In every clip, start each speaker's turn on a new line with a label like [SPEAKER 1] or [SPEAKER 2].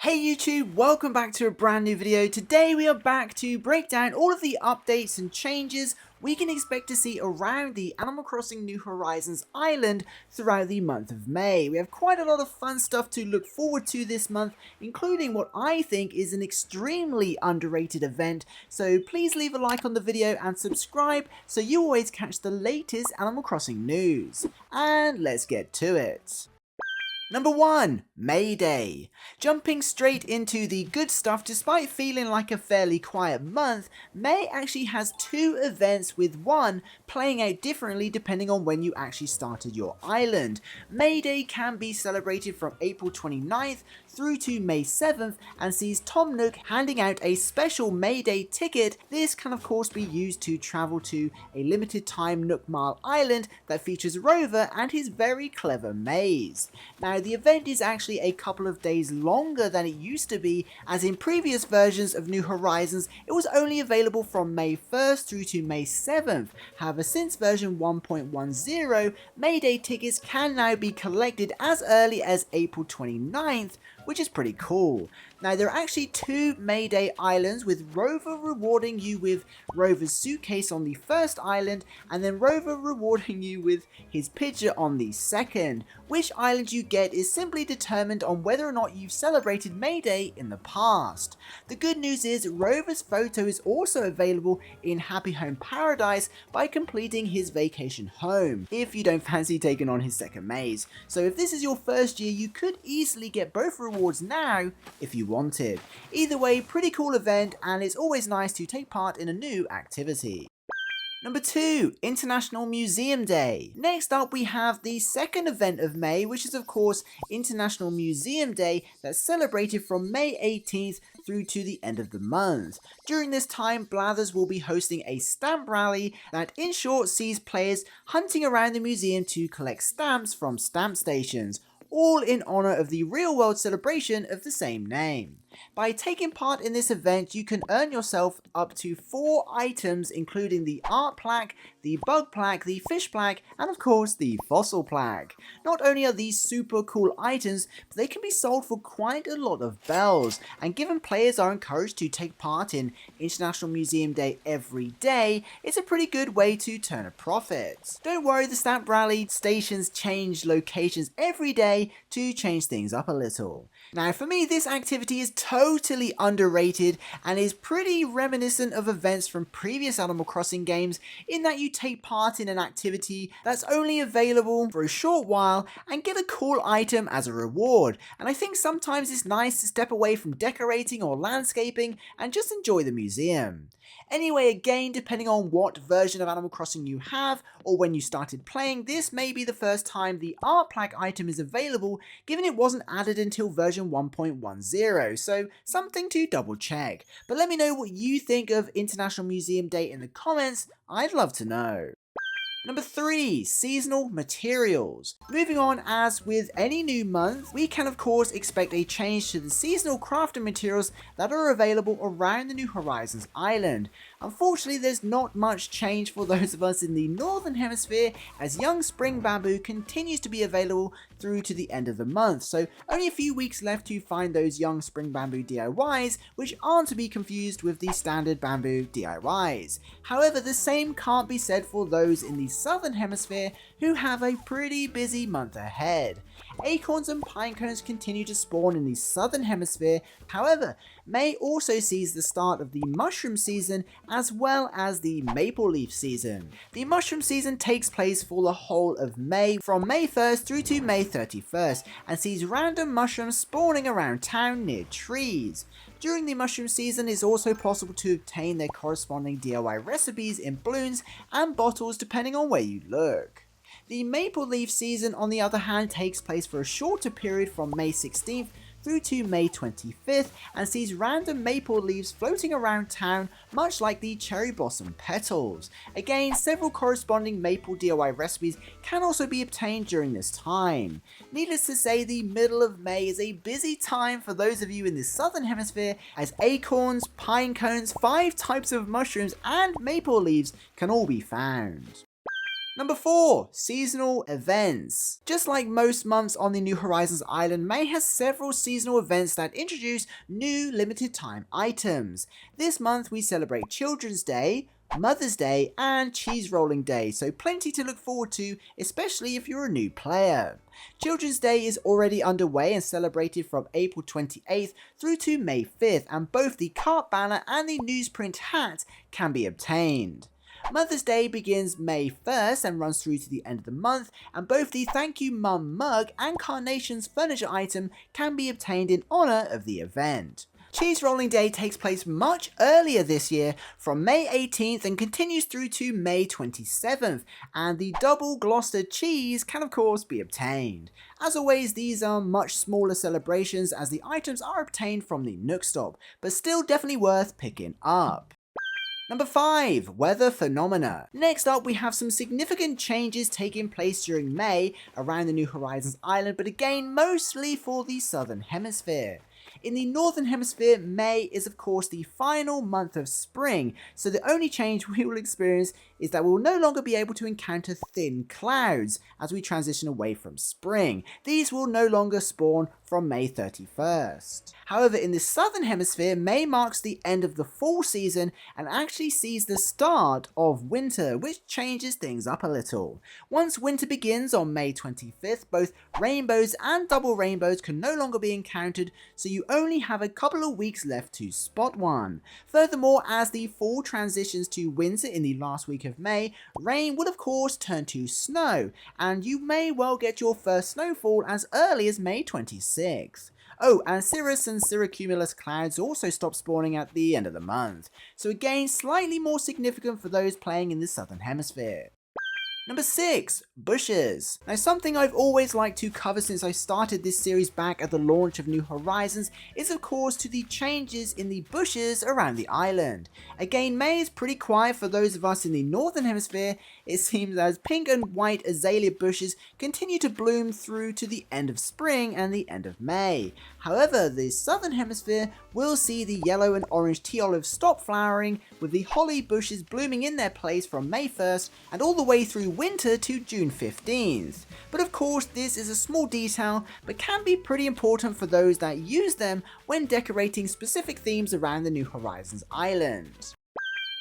[SPEAKER 1] Hey YouTube, welcome back to a brand new video. Today we are back to break down all of the updates and changes we can expect to see around the Animal Crossing New Horizons island throughout the month of May. We have quite a lot of fun stuff to look forward to this month, including what I think is an extremely underrated event, so please leave a like on the video and subscribe so you always catch the latest Animal Crossing news. And let's get to it. Number 1. May Day. Jumping straight into the good stuff, despite feeling like a fairly quiet month, May actually has two events, with one playing out differently depending on when you actually started your island. May Day can be celebrated from April 29th through to May 7th and sees Tom Nook handing out a special May Day ticket. This can of course be used to travel to a limited time Nook Mile island that features Rover and his very clever maze. Now, the event is actually a couple of days longer than it used to be, as in previous versions of New Horizons it was only available from May 1st through to May 7th. However, since version 1.10, May Day tickets can now be collected as early as April 29th, which is pretty cool. Now, there are actually two May Day islands, with Rover rewarding you with Rover's suitcase on the first island, and then Rover rewarding you with his picture on the second. Which island you get is simply determined on whether or not you've celebrated May Day in the past. The good news is Rover's photo is also available in Happy Home Paradise by completing his vacation home, if you don't fancy taking on his second maze. So if this is your first year, you could easily get both rewards now if you wanted. Either way, pretty cool event, and it's always nice to take part in a new activity. Number 2. International Museum Day. Next up we have the second event of May, which is of course International Museum Day, that's celebrated from May 18th through to the end of the month. During this time, Blathers will be hosting a stamp rally that in short sees players hunting around the museum to collect stamps from stamp stations, all in honour of the real-world celebration of the same name. By taking part in this event, you can earn yourself up to 4 items, including the art plaque, the bug plaque, the fish plaque, and of course the fossil plaque. Not only are these super cool items, but they can be sold for quite a lot of bells, and given players are encouraged to take part in International Museum Day every day, it's a pretty good way to turn a profit. Don't worry, the stamp rally stations change locations every day to change things up a little. Now, for me, this activity is totally underrated and is pretty reminiscent of events from previous Animal Crossing games, in that you take part in an activity that's only available for a short while and get a cool item as a reward. And I think sometimes it's nice to step away from decorating or landscaping and just enjoy the museum. Anyway, again, depending on what version of Animal Crossing you have or when you started playing, this may be the first time the art plaque item is available, given it wasn't added until version 1.10, so something to double check. But let me know what you think of International Museum Day in the comments, I'd love to know. Number 3. Seasonal materials. Moving on, as with any new month, we can of course expect a change to the seasonal crafting materials that are available around the New Horizons island. Unfortunately, there's not much change for those of us in the Northern Hemisphere, as young spring bamboo continues to be available through to the end of the month, so only a few weeks left to find those young spring bamboo DIYs, which aren't to be confused with the standard bamboo DIYs. However, the same can't be said for those in the Southern Hemisphere, who have a pretty busy month ahead. Acorns and pine cones continue to spawn in the Southern Hemisphere. However, May also sees the start of the mushroom season as well as the maple leaf season. The mushroom season takes place for the whole of May, from May 1st through to May 31st, and sees random mushrooms spawning around town near trees. During the mushroom season, it's also possible to obtain their corresponding DIY recipes in balloons and bottles depending on where you look. The maple leaf season, on the other hand, takes place for a shorter period from May 16th through to May 25th and sees random maple leaves floating around town, much like the cherry blossom petals. Again, several corresponding maple DIY recipes can also be obtained during this time. Needless to say, the middle of May is a busy time for those of you in the Southern Hemisphere, as acorns, pine cones, 5 types of mushrooms and maple leaves can all be found. Number 4. Seasonal events. Just like most months on the New Horizons Island, May has several seasonal events that introduce new limited time items. This month we celebrate Children's Day, Mother's Day and Cheese Rolling Day, so plenty to look forward to, especially if you're a new player. Children's Day is already underway and celebrated from April 28th through to May 5th, and both the cart banner and the newsprint hat can be obtained. Mother's Day begins May 1st and runs through to the end of the month, and both the Thank You Mum mug and Carnation's furniture item can be obtained in honour of the event. Cheese Rolling Day takes place much earlier this year, from May 18th and continues through to May 27th, and the double Gloucester cheese can of course be obtained. As always, these are much smaller celebrations as the items are obtained from the Nook Stop, but still definitely worth picking up. Number 5. Weather Phenomena. Next up, we have some significant changes taking place during May around the New Horizons Island, but again mostly for the Southern Hemisphere. In the Northern Hemisphere, May is of course the final month of spring, so the only change we will experience is that we will no longer be able to encounter thin clouds as we transition away from spring. These will no longer spawn from May 31st. However, in the Southern Hemisphere, May marks the end of the fall season and actually sees the start of winter, which changes things up a little. Once winter begins on May 25th, both rainbows and double rainbows can no longer be encountered, so you only have a couple of weeks left to spot one. Furthermore, as the fall transitions to winter in the last week of May, rain will of course turn to snow, and you may well get your first snowfall as early as May 26th. Oh, and cirrus and cirrocumulus clouds also stop spawning at the end of the month, so again slightly more significant for those playing in the Southern Hemisphere. Number 6. Bushes. Now, something I've always liked to cover since I started this series back at the launch of New Horizons is of course to the changes in the bushes around the island. Again, May is pretty quiet for those of us in the Northern Hemisphere. It seems as pink and white azalea bushes continue to bloom through to the end of spring and the end of May. However, the Southern Hemisphere will see the yellow and orange tea olive stop flowering, with the holly bushes blooming in their place from May 1st and all the way through winter to June 15th. But of course, this is a small detail, but can be pretty important for those that use them when decorating specific themes around the New Horizons Island.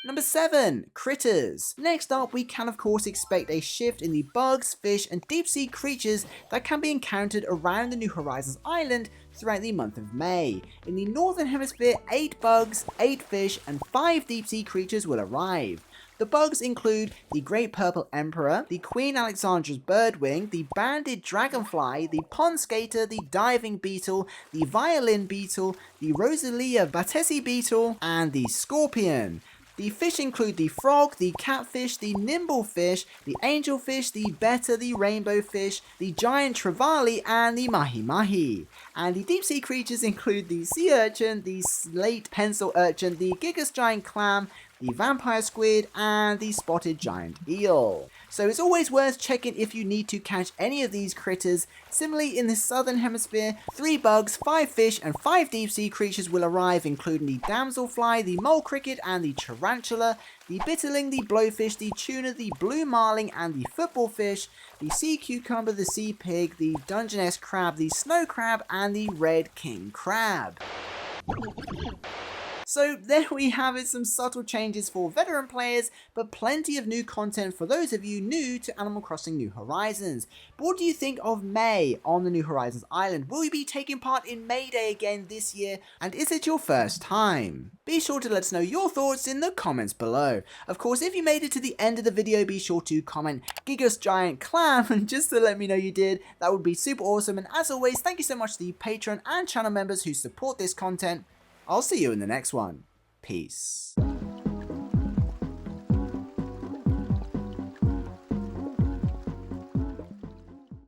[SPEAKER 1] Number 7. Critters. Next up, we can of course expect a shift in the bugs, fish and deep sea creatures that can be encountered around the New Horizons Island throughout the month of May. In the Northern Hemisphere, 8 bugs, 8 fish and 5 deep sea creatures will arrive. The bugs include the Great Purple Emperor, the Queen Alexandra's Birdwing, the Banded Dragonfly, the Pond Skater, the Diving Beetle, the Violin Beetle, the Rosalia Batesi Beetle, and the Scorpion. The fish include the frog, the catfish, the nimble fish, the angelfish, the betta, the rainbow fish, the giant trevally, and the mahi-mahi. And the deep sea creatures include the sea urchin, the slate pencil urchin, the gigas giant clam, the vampire squid, and the spotted giant eel. So it's always worth checking if you need to catch any of these critters. Similarly, in the Southern Hemisphere, 3 bugs, 5 fish, and 5 deep sea creatures will arrive, including the damselfly, the mole cricket, and the tarantula, the bitterling, the blowfish, the tuna, the blue marling, and the football fish, the sea cucumber, the sea pig, the Dungeness crab, the snow crab, and the red king crab. So there we have it, some subtle changes for veteran players, but plenty of new content for those of you new to Animal Crossing New Horizons. But what do you think of May on the New Horizons Island? Will you be taking part in May Day again this year? And is it your first time? Be sure to let us know your thoughts in the comments below. Of course, if you made it to the end of the video, be sure to comment Gigas Giant Clam, and just to let me know you did, that would be super awesome. And as always, thank you so much to the Patreon and channel members who support this content. I'll see you in the next one. Peace.